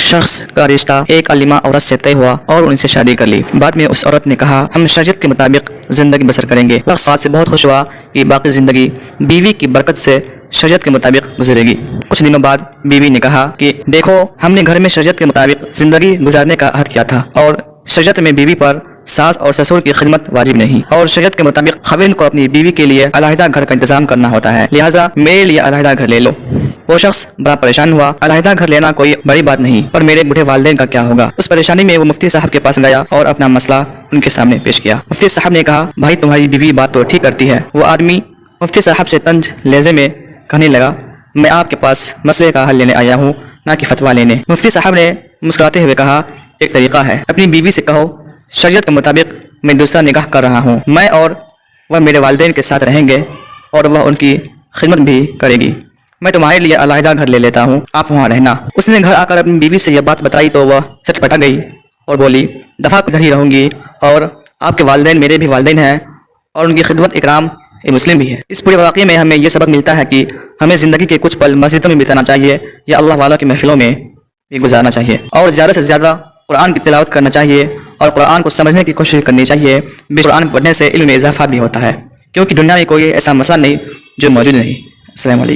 शख्स का रिश्ता एक अलीमा औरत से तय हुआ और उनसे शादी कर ली। बाद में उस औरत ने कहा हम शरीयत के मुताबिक जिंदगी बसर करेंगे। शख्स बात से बहुत खुश हुआ कि बाकी जिंदगी बीवी की बरकत से शरीयत के मुताबिक गुजरेगी। कुछ दिनों बाद बीवी ने कहा कि देखो हमने घर में शरीयत के मुताबिक जिंदगी गुजारने का अहद किया था और शरीयत में बीवी पर सास और ससुर की खिदमत वाजिब नहीं और शरीयत के मुताबिक खवीन को अपनी बीवी के लिए अलहदा घर का इंतजाम करना होता है, लिहाजा मेरे लिए अलहदा घर ले लो। वो शख्स बड़ा परेशान हुआ। अलहदा घर लेना कोई बड़ी बात नहीं, पर मेरे बूढ़े वालिदैन का क्या होगा। उस परेशानी में वो मुफ्ती साहब के पास गया और अपना मसला उनके सामने पेश किया। मुफ्ती साहब ने कहा भाई तुम्हारी बीवी बात तो ठीक करती है। वो आदमी मुफ्ती साहब से तंज लहजे में कहने लगा मैं आपके पास मसले का हल लेने आया हूँ, ना कि फतवा लेने। मुफ्ती साहब ने मुस्कुराते हुए कहा एक तरीका है, अपनी बीवी से कहो शरीयत के मुताबिक मैं दूसरा निकाह कर रहा हूँ, मैं और वह मेरे वालिदैन के साथ रहेंगे और वह उनकी खिदमत भी करेगी। मैं तुम्हारे लिए अलहदा घर ले लेता हूँ, आप वहाँ रहना। उसने घर आकर अपनी बीवी से यह बात बताई तो वह चटपटा गई और बोली दफा घर ही रहूँगी और आपके वालिदैन मेरे भी वालिदैन हैं और उनकी खिदमत इकराम मुस्लिम भी है। इस पूरे वाक़े में हमें यह सबक मिलता है कि हमें ज़िंदगी के कुछ पल मस्जिदों में बिताना चाहिए या अल्लाह वाला की महफिलों में भी गुजारना चाहिए और ज़्यादा से ज़्यादा कुरान की तिलावत करना चाहिए और कुरान को समझने की कोशिश करनी चाहिए। कुरान पढ़ने से इल्म में इजाफा भी होता है, क्योंकि दुनिया में कोई ऐसा मसला नहीं जो मौजूद नहीं। अस्सलाम वालेकुम।